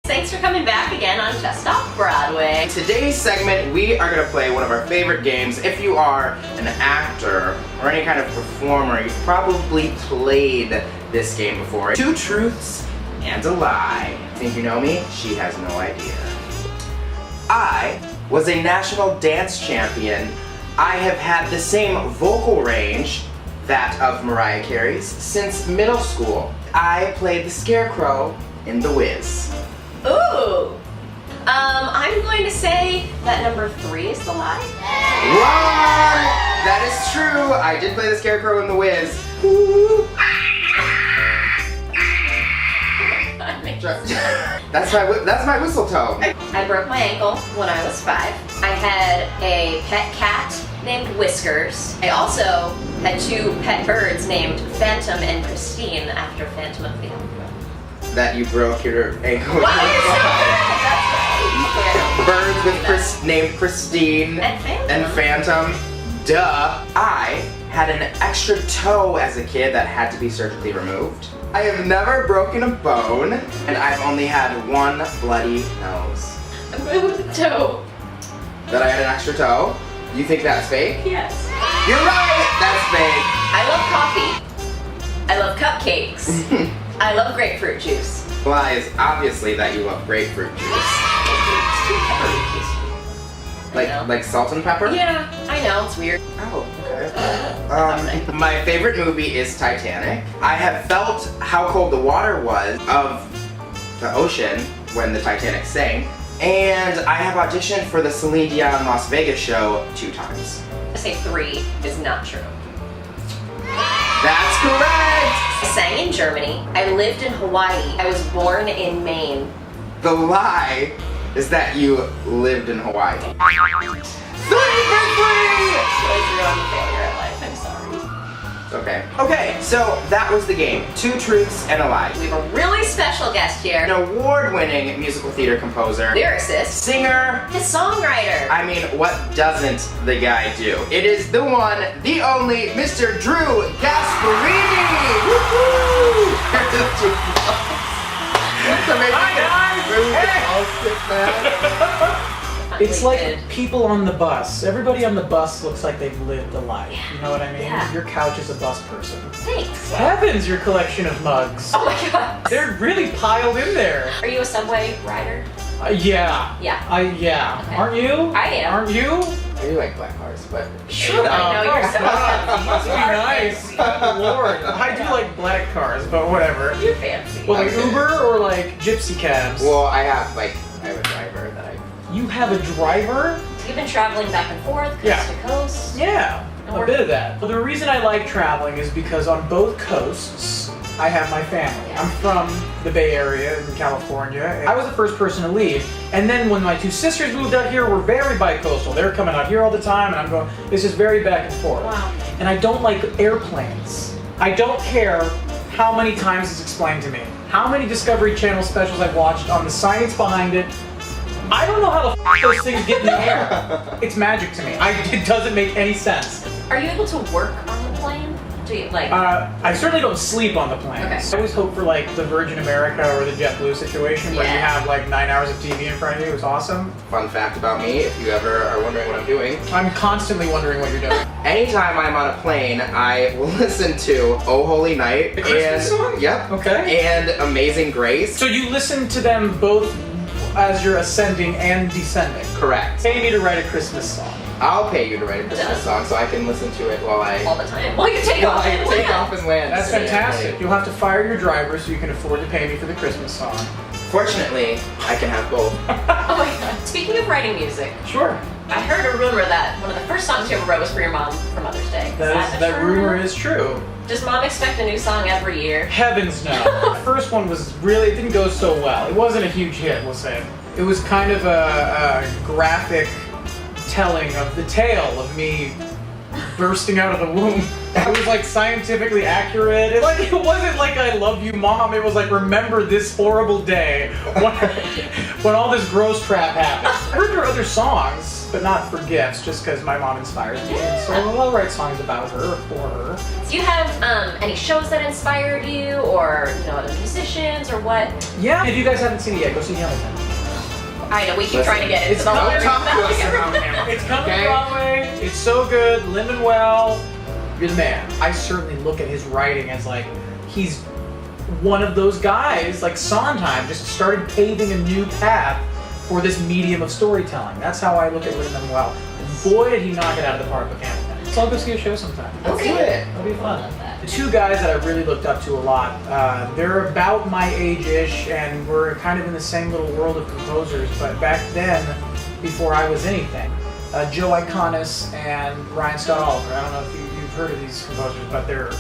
Thanks for coming back again on Just Off Broadway. In today's segment, we are going to play one of our favorite games. If you are an actor or any kind of performer, you've probably played this game before. Two truths and a lie. Think you know me? She has no idea. I was a national dance champion. I have had the same vocal range, that of Mariah Carey's, since middle school. I played the Scarecrow in The Wiz. Ooh. I'm going to say that number 3 is the lie. Wrong! That is true. I did play the Scarecrow in The Wiz. That's my whistle tone. I broke my ankle when I was 5. I had a pet cat named Whiskers. I also had 2 pet birds named Phantom and Christine after Phantom of the Opera. That you broke your ankle. Wow, you're so good! Birds with named Christine and Phantom. Duh. I had an extra toe as a kid that had to be surgically removed. I have never broken a bone, and I've only had 1 bloody nose. I'm going with the toe. That I had an extra toe? You think that's fake? Yes. You're right! That's fake. I love coffee. I love cupcakes. I love grapefruit juice. The lie is obviously that you love grapefruit juice. Like salt and pepper? Yeah, I know, it's weird. Oh, okay. My favorite movie is Titanic. I have felt how cold the water was of the ocean when the Titanic sank. And I have auditioned for the Celine Dion Las Vegas show 2 times. I say 3 is not true. That's correct! I sang in Germany. I lived in Hawaii. I was born in Maine. The lie is that you lived in Hawaii. 3 for 3! Really threw on the failure at life, I'm sorry. Okay, so that was the game. 2 truths and a lie. We have a really special guest here. An award-winning musical theater composer. Lyricist. Singer. A songwriter. I mean, what doesn't the guy do? It is the one, the only, Mr. Drew Gasparini! Woo-hoo! It's like people on the bus. Everybody on the bus looks like they've lived a life. You know what I mean? Yeah. Your couch is a bus person. Thanks. Heavens, your collection of mugs. Oh my god. They're really piled in there. Are you a subway rider? Yeah. Yeah. Yeah. Okay. Aren't you? I am. Aren't you? I do like black cars, but... Shut up. I know, you're so Must be fancy. nice. Lord. I do like black cars, but whatever. You're fancy. Well, like Uber or like gypsy cabs? Well, I have a driver that I... You have a driver? You've been traveling back and forth, coast to coast. Yeah, a bit of that. Well, the reason I like traveling is because on both coasts, I have my family. I'm from the Bay Area in California. I was the first person to leave. And then when my 2 sisters moved out here, we're very bi-coastal. They're coming out here all the time, and I'm going, it's just very back and forth. Wow. And I don't like airplanes. I don't care how many times it's explained to me, how many Discovery Channel specials I've watched on the science behind it. I don't know how the those things get in the air. It's magic to me. It doesn't make any sense. Are you able to work on the plane? Do you like? I certainly don't sleep on the plane. Okay. I always hope for like the Virgin America or the JetBlue situation where you have like 9 hours of TV in front of you. It's awesome. Fun fact about me, if you ever are wondering what I'm doing. I'm constantly wondering what you're doing. Anytime I'm on a plane, I will listen to Oh Holy Night. The Christmas song? Yep. Okay. And Amazing Grace. So you listen to them both as you're ascending and descending. Correct. Pay me to write a Christmas song. I'll pay you to write a Christmas song so I can listen to it while I... all the time. Well, you take off and land. That's fantastic. You'll have to fire your driver so you can afford to pay me for the Christmas song. Fortunately, I can have both. Oh my god. Speaking of writing music, Sure. I heard a rumor that one of the first songs you ever wrote was for your mom for Mother's Day. That rumor is true. Does mom expect a new song every year? Heavens no. The first one was really, it didn't go so well. It wasn't a huge hit, we'll say. It was kind of a graphic telling of the tale of me bursting out of the womb. It was like scientifically accurate. It wasn't like I love you mom, it was like remember this horrible day when all this gross crap happened. I heard your other songs. but not for gifts, just because my mom inspires me. And so I'll write songs about her or for her. Do you have any shows that inspired you, or other musicians, or what? Yeah. If you guys haven't seen it yet, go see Hamilton. I know, we keep trying to get into It's the whole coming. Talk to us about Hamilton. It's coming okay? to Broadway. It's so good. Lin-Manuel, you're the man. I certainly look at his writing as like, he's one of those guys, like Sondheim, just started paving a new path for this medium of storytelling. That's how I look at Lin-Manuel. And boy, did he knock it out of the park with Hamilton. So I'll go see a show sometime. Let's do it. It'll be fun. The two guys that I really looked up to a lot, they're about my age-ish, and we're kind of in the same little world of composers, but back then, before I was anything, Joe Iconis and Ryan Scott Oliver. I don't know if you've heard of these composers, but they're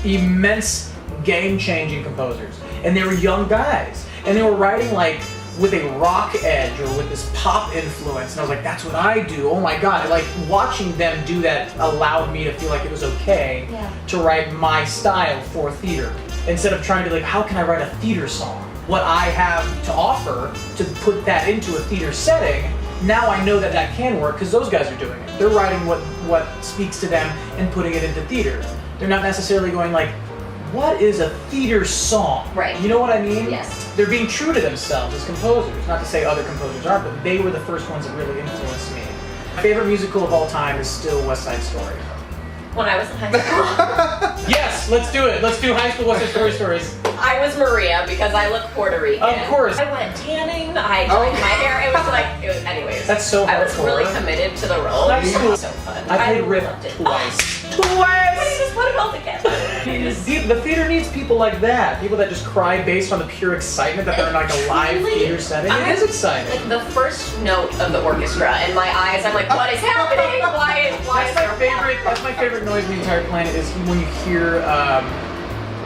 immense, game-changing composers. And they were young guys, and they were writing like with a rock edge or with this pop influence, and I was like, that's what I do. Oh my god. Like watching them do that allowed me to feel like it was okay to write my style for theater, instead of trying to like, how can I write a theater song? What I have to offer to put that into a theater setting, now I know that that can work because those guys are doing it. They're writing what speaks to them and putting it into theater. They're not necessarily going like, what is a theater song? Right. You know what I mean? Yes. They're being true to themselves as composers. Not to say other composers aren't, but they were the first ones that really influenced me. My favorite musical of all time is still West Side Story. When I was in high school, Yes, let's do it. Let's do high school West Side Story stories. I was Maria because I look Puerto Rican. Of course. I went tanning, I dyed my hair. Anyways. That's so I was hardcore. really committed to the role. High school. It was so fun. I played Rip loved it. twice. We Twice! just put it all together. The theater needs people like that. People that just cry based on the pure excitement that they're in like a live Truly, theater setting. It is exciting. Like the first note of the orchestra, in my eyes, I'm like, what is happening? Why is there That's my favorite noise in the entire planet is when you hear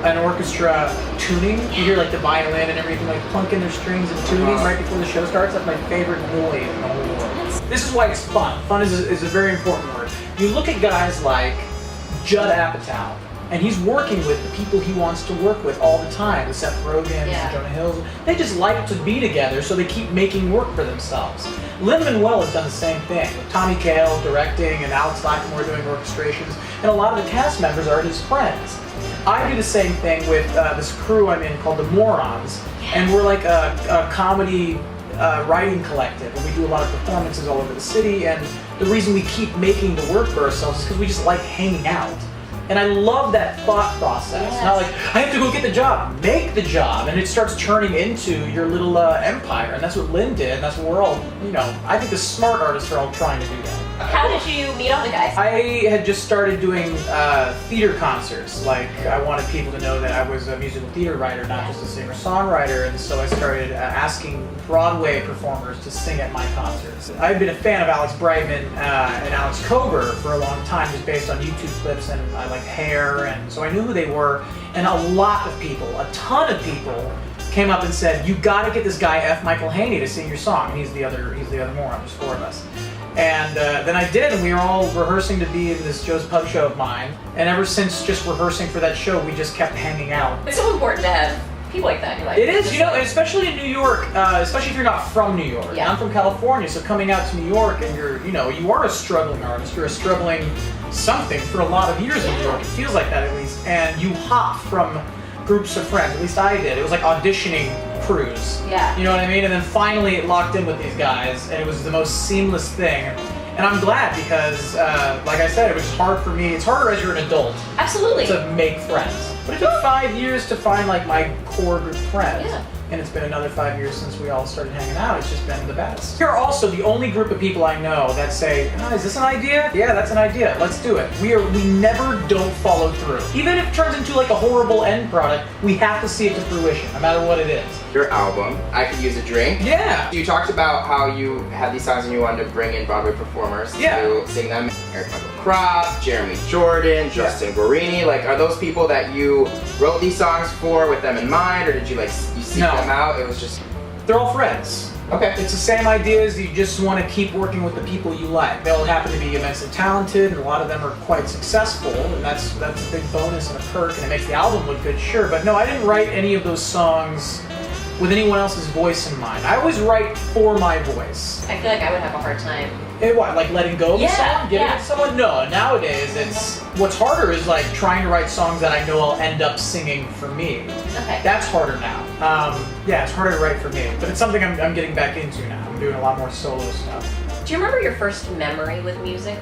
an orchestra tuning. You hear like the violin and everything like plunking their strings and tuning right before the show starts. That's my favorite noise in the whole world. This is why it's fun. Fun is a very important word. You look at guys like Judd Apatow, and he's working with the people he wants to work with all the time, the Seth Rogans, the Jonah Hills. They just like to be together, so they keep making work for themselves. Lin-Manuel has done the same thing, with Tommy Kail directing and Alex Latimore doing orchestrations, and a lot of the cast members are his friends. I do the same thing with this crew I'm in called the Morons, and we're like a comedy writing collective, and we do a lot of performances all over the city, and the reason we keep making the work for ourselves is because we just like hanging out. And I love that thought process. Yes. Not like, I have to go get the job. Make the job. And it starts turning into your little empire. And that's what Lin did. And that's what we're all, I think the smart artists are all trying to do that. How did you meet all the guys? I had just started doing theater concerts. Like, I wanted people to know that I was a musical theater writer, not just a singer-songwriter. And so I started asking Broadway performers to sing at my concerts. I've been a fan of Alex Brightman and Alex Kober for a long time, just based on YouTube clips, and I like Hair, and so I knew who they were. And a lot of people, a ton of people, came up and said, "You got to get this guy F. Michael Haney to sing your song." And he's the other moron. There's four of us. And then I did, and we were all rehearsing to be in this Joe's Pub show of mine. And ever since just rehearsing for that show, we just kept hanging out. It's so important to have people like that in your life. It is, and especially in New York, especially if you're not from New York. Yeah. I'm from California, so coming out to New York and you are a struggling artist, you're a struggling something for a lot of years in New York. It feels like that at least. And you hop from groups of friends, at least I did. It was like auditioning crews. Yeah. You know what I mean? And then finally it locked in with these guys, and it was the most seamless thing. And I'm glad because, like I said, it was hard for me. It's harder as you're an adult Absolutely. to make friends. But it took 5 years to find like my core group of friends. Yeah. And it's been another 5 years since we all started hanging out. It's just been the best. You're also the only group of people I know that say, "Oh, is this an idea? Yeah, that's an idea. Let's do it." We never don't follow through. Even if it turns into like a horrible end product, we have to see it to fruition, no matter what it is. Your album, I Could Use a Drink. Yeah. You talked about how you had these songs and you wanted to bring in Broadway performers to sing them. Eric Michael Krop, Jeremy Jordan, Justin Guarini. Like, are those people that you wrote these songs for with them in mind, or did you seek them out? It was just... They're all friends. Okay. It's the same idea as you just want to keep working with the people you like. They all happen to be immensely talented, and a lot of them are quite successful, and that's a big bonus and a perk, and it makes the album look good, sure. But no, I didn't write any of those songs with anyone else's voice in mind. I always write for my voice. I feel like I would have a hard time. Hey, what, like letting go of a song? Giving yeah. it to someone? No, nowadays it's, what's harder is like trying to write songs that I know I'll end up singing for me. Okay. That's harder now. Yeah, it's harder to write for me, but it's something I'm getting back into now. I'm doing a lot more solo stuff. Do you remember your first memory with music?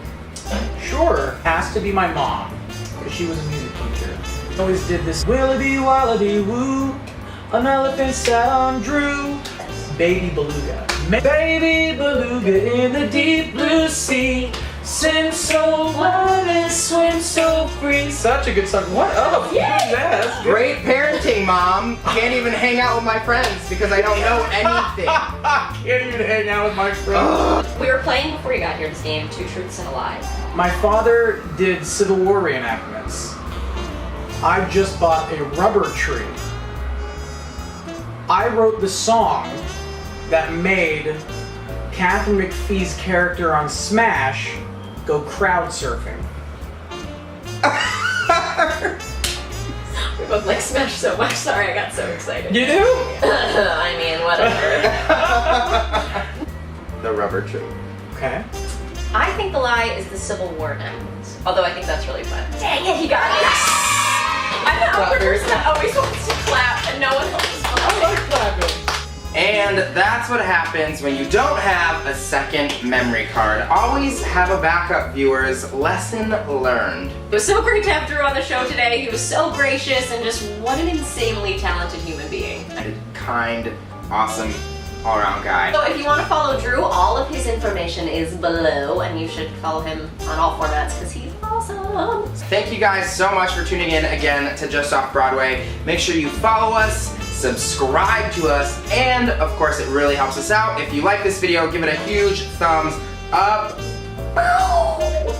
Sure, has to be my mom, because she was a music teacher. Always did this Willoughby Wallaby Woo, an elephant sat on Drew, Baby Beluga. Baby Beluga in the deep blue sea, swim so wild and swim so free. Such a good song. What up? Yes. Great parenting, Mom. Can't even hang out with my friends because I don't know anything. Can't even hang out with my friends. We were playing before you got here this game, Two Truths and a Lie. My father did Civil War reenactments. I just bought a rubber tree. I wrote the song that made Catherine McPhee's character on Smash go crowd surfing. We both like Smash so much. Sorry, I got so excited. You do? I mean, whatever. The rubber tree. Okay. I think the lie is the Civil War enactments. Although I think that's really fun. Dang it, he got it. I'm the awkward person that always wants to clap and no one else is I clapping. like clapping. And that's what happens when you don't have a second memory card. Always have a backup, viewers. Lesson learned. It was so great to have Drew on the show today. He was so gracious and just what an insanely talented human being. And kind, awesome, all-around guy. So if you want to follow Drew, all of his information is below and you should follow him on all formats because he's awesome. Thank you guys so much for tuning in again to Just Off Broadway. Make sure you follow us, subscribe to us, and of course it really helps us out. If you like this video, give it a huge thumbs up.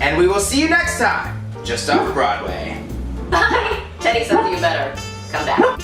And we will see you next time, Just Off Broadway. Bye. Teddy said you better come back.